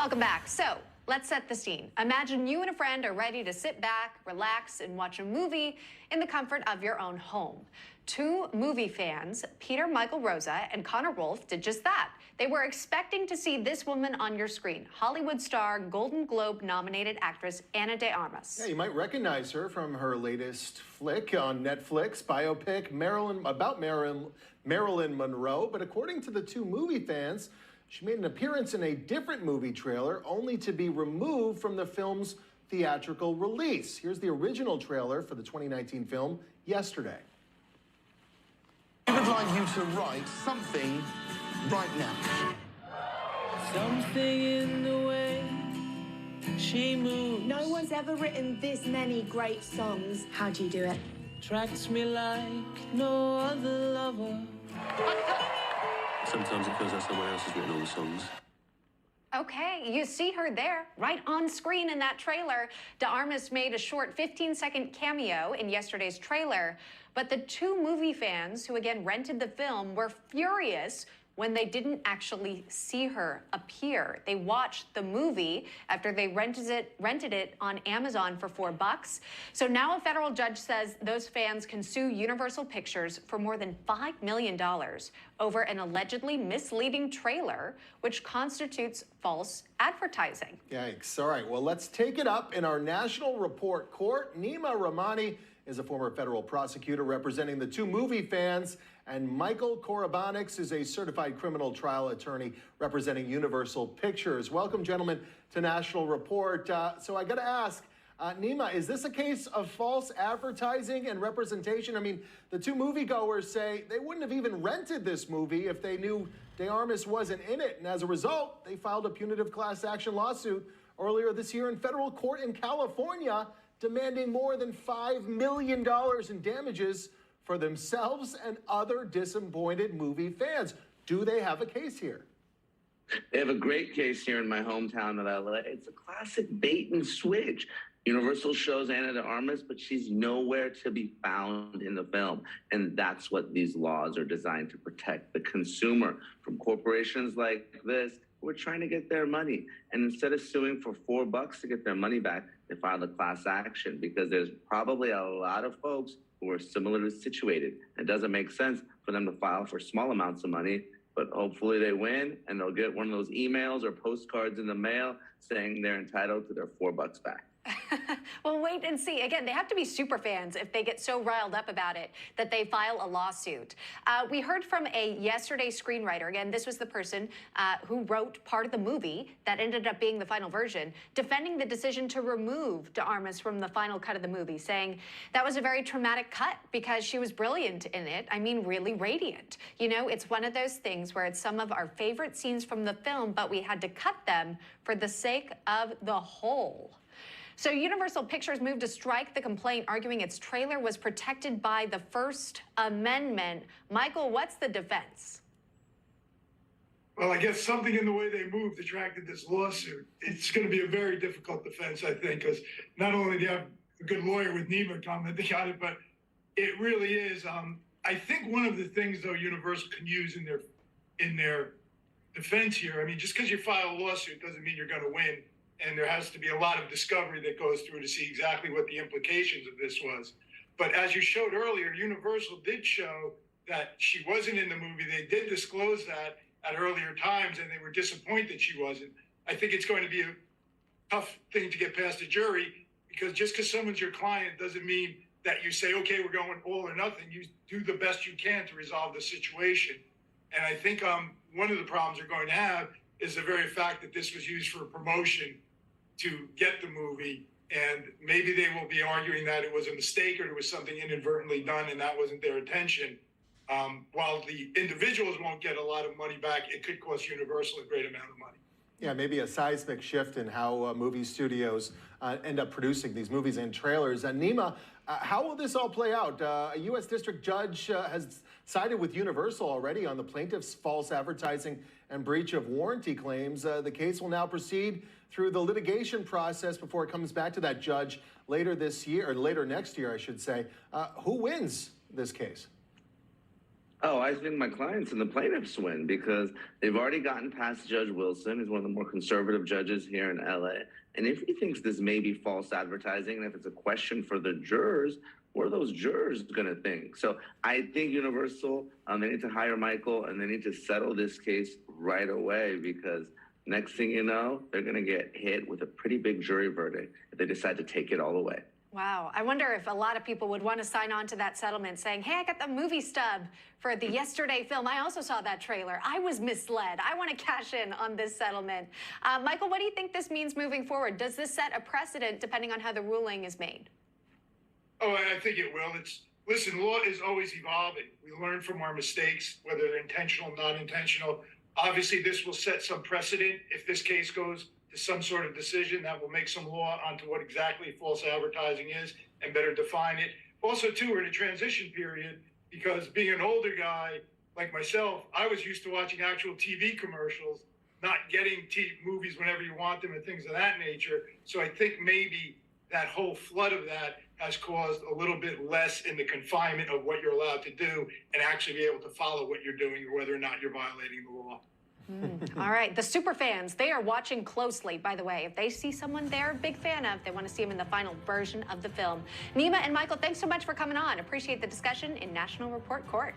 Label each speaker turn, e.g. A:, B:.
A: Welcome back. So let's set the scene. Imagine you and a friend are ready to sit back, relax, and watch a movie in the comfort of your own home. Two movie fans, Peter Michael Rosa and Connor Wolf, did just that. They were expecting to see this woman on your screen, Hollywood star, Golden Globe-nominated actress Ana de Armas.
B: Yeah, you might recognize her from her latest flick on Netflix, biopic Marilyn Monroe. But according to the two movie fans, she made an appearance in a different movie trailer, only to be removed from the film's theatrical release. Here's the original trailer for the 2019 film yesterday.
C: I would like you to write something right now.
D: Something in the way she moves.
E: No one's ever written this many great songs. How do you do it?
D: Attracts me like no other lover.
F: Sometimes it feels like someone else has written all the songs.
A: Okay, you see her there, right on screen in that trailer. De Armas made a short 15-second cameo in yesterday's trailer, but the two movie fans who again rented the film were furious when they didn't actually see her appear. They watched the movie after they rented it on Amazon for $4. So now a federal judge says those fans can sue Universal Pictures for more than $5 million over an allegedly misleading trailer, which constitutes false advertising.
B: Yikes. All right, well, let's take it up in our National Report Court. Neama Rahmani is a former federal prosecutor representing the two movie fans, and Michael Korobanics is a certified criminal trial attorney representing Universal Pictures. Welcome, gentlemen, to National Report. So I got to ask, Neama, is this a case of false advertising and representation? I mean, the two moviegoers say they wouldn't have even rented this movie if they knew de Armas wasn't in it. And as a result, they filed a punitive class action lawsuit earlier this year in federal court in California, demanding more than $5 million in damages for themselves and other disappointed movie fans. Do they have a case here?
G: They have a great case here in my hometown of LA. It's a classic bait and switch. Universal shows Ana de Armas, but she's nowhere to be found in the film. And that's what these laws are designed to protect: the consumer from corporations like this who are trying to get their money. And instead of suing for $4 to get their money back, they filed a class action because there's probably a lot of folks who are similarly situated. It doesn't make sense for them to file for small amounts of money, but hopefully they win and they'll get one of those emails or postcards in the mail saying they're entitled to their $4 back.
A: Well, wait and see. Again, they have to be super fans if they get so riled up about it that they file a lawsuit. We heard from a yesterday screenwriter. Again, this was the person who wrote part of the movie that ended up being the final version, defending the decision to remove de Armas from the final cut of the movie, saying that was a very traumatic cut because she was brilliant in it. I mean, really radiant. You know, it's one of those things where it's some of our favorite scenes from the film, but we had to cut them for the sake of the whole. So Universal Pictures moved to strike the complaint, arguing its trailer was protected by the First Amendment. Michael, what's the defense?
H: Well, I guess something in the way they moved attracted this lawsuit. It's going to be a very difficult defense, I think, because not only do you have a good lawyer with Neama commenting on it, but it really is. I think one of the things, though, Universal can use in their defense here, I mean, just because you file a lawsuit doesn't mean you're going to win. And there has to be a lot of discovery that goes through to see exactly what the implications of this was. But as you showed earlier, Universal did show that she wasn't in the movie. They did disclose that at earlier times, and they were disappointed she wasn't. I think it's going to be a tough thing to get past a jury, because just because someone's your client doesn't mean that you say, okay, we're going all or nothing. You do the best you can to resolve the situation. And I think one of the problems they're going to have is the very fact that this was used for promotion to get the movie, and maybe they will be arguing that it was a mistake or it was something inadvertently done and that wasn't their intention. While the individuals won't get a lot of money back, it could cost Universal a great amount of money.
B: Yeah, maybe a seismic shift in how movie studios end up producing these movies and trailers. Neama, how will this all play out? A U.S. district judge has sided with Universal already on the plaintiff's false advertising and breach of warranty claims. The case will now proceed through the litigation process before it comes back to that judge later this year, or later next year, I should say. Who wins this case?
G: Oh, I think my clients and the plaintiffs win because they've already gotten past Judge Wilson, who's one of the more conservative judges here in LA. And if he thinks this may be false advertising, and if it's a question for the jurors, what are those jurors going to think? So I think Universal, they need to hire Michael and they need to settle this case right away because next thing you know, they're going to get hit with a pretty big jury verdict if they decide to take it all away.
A: Wow. I wonder if a lot of people would want to sign on to that settlement saying, hey, I got the movie stub for the Yesterday film. I also saw that trailer. I was misled. I want to cash in on this settlement. Michael, what do you think this means moving forward? Does this set a precedent depending on how the ruling is made?
H: Oh, I think it will. Listen, law is always evolving. We learn from our mistakes, whether they're intentional, non-intentional. Obviously, this will set some precedent. If this case goes to some sort of decision, that will make some law onto what exactly false advertising is and better define it. Also, too, we're in a transition period because being an older guy like myself, I was used to watching actual TV commercials, not getting movies whenever you want them and things of that nature. So I think maybe that whole flood of that has caused a little bit less in the confinement of what you're allowed to do and actually be able to follow what you're doing or whether or not you're violating the law.
A: All right. The super fans, they are watching closely, by the way. If they see someone they're a big fan of, they want to see him in the final version of the film. Neama and Michael, thanks so much for coming on. Appreciate the discussion in National Report Court.